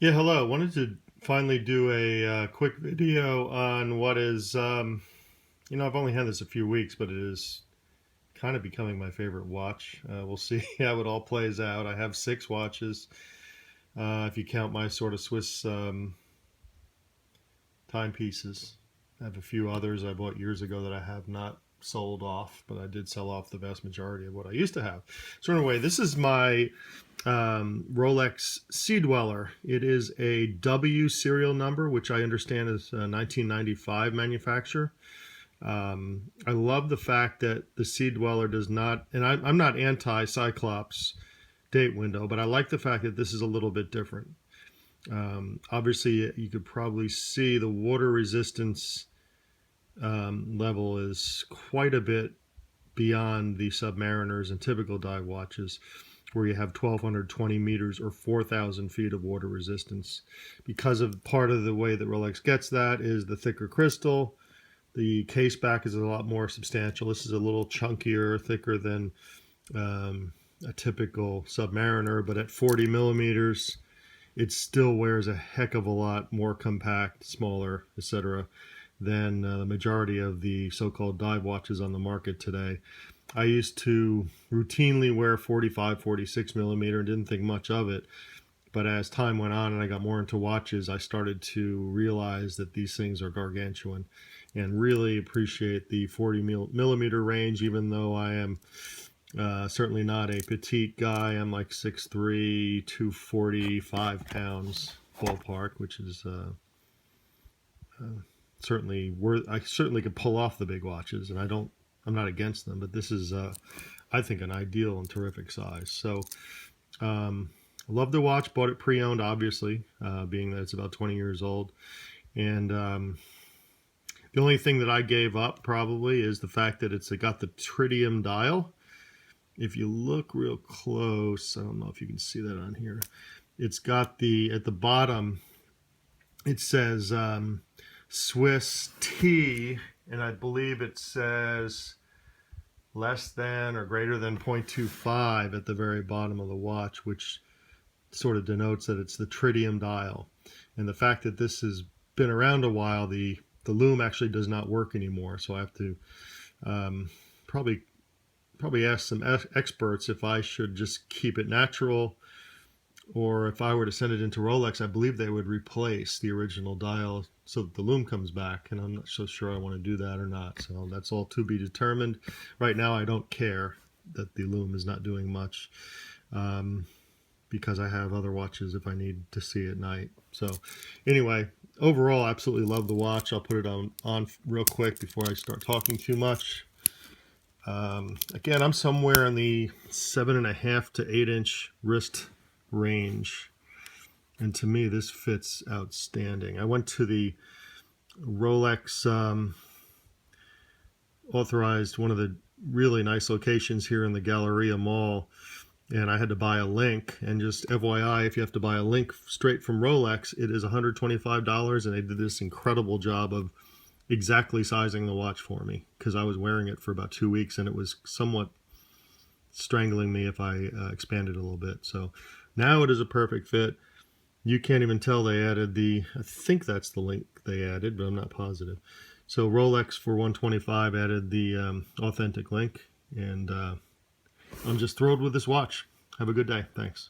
Yeah, hello. Wanted to finally do a quick video on what is, I've only had this a few weeks, but it is kind of becoming my favorite watch. We'll see how it all plays out. I have six watches, if you count my sort of Swiss timepieces. I have a few others I bought years ago that I have not sold off, but I did sell off the vast majority of what I used to have. So anyway, this is my Rolex Sea-Dweller. It is a W serial number, which I understand is a 1995 manufacture. I love the fact that the Sea-Dweller does not, and I'm not anti-Cyclops date window, but I like the fact that this is a little bit different. Obviously, you could probably see the water resistance level is quite a bit beyond the Submariners and typical dive watches, where you have 1,220 meters or 4,000 feet of water resistance. Because of part of the way that Rolex gets that is the thicker crystal. The case back is a lot more substantial. This is a little chunkier, thicker than a typical Submariner, but at 40 millimeters, it still wears a heck of a lot more compact, smaller, etc., than the majority of the so-called dive watches on the market today. I used to routinely wear 45, 46 millimeter and didn't think much of it. But as time went on and I got more into watches, I started to realize that these things are gargantuan and really appreciate the 40 millimeter range, even though I am certainly not a petite guy. I'm like 6'3", 245 pounds ballpark, which is certainly worth. I certainly could pull off the big watches, and I'm not against them, but this is, I think, an ideal and terrific size. So, love the watch. Bought it pre-owned, obviously, being that it's about 20 years old. And the only thing that I gave up probably is the fact that it's got the tritium dial. If you look real close, I don't know if you can see that on here. It's got at the bottom, it says Swiss T, and I believe it says less than or greater than 0.25 at the very bottom of the watch, which sort of denotes that it's the tritium dial. And the fact that this has been around a while, the loom actually does not work anymore. So I have to probably ask some experts if I should just keep it natural, or if I were to send it into Rolex, I believe they would replace the original dial so that the loom comes back, and I'm not so sure I want to do that or not. So that's all to be determined. Right now, I don't care that the loom is not doing much, because I have other watches if I need to see at night. So anyway, overall, I absolutely love the watch. I'll put it on real quick before I start talking too much. Again, I'm somewhere in the 7.5 to 8 inch wrist range, and to me this fits outstanding. I went to the Rolex authorized, one of the really nice locations here in the Galleria Mall, and I had to buy a link. And just FYI, if you have to buy a link straight from Rolex, it is $125, and they did this incredible job of exactly sizing the watch for me, because I was wearing it for about 2 weeks and it was somewhat strangling me if I expanded a little bit. So now it is a perfect fit. You can't even tell they added I think that's the link they added, but I'm not positive. So Rolex for 125 added the authentic link, and I'm just thrilled with this watch. Have a good day. Thanks.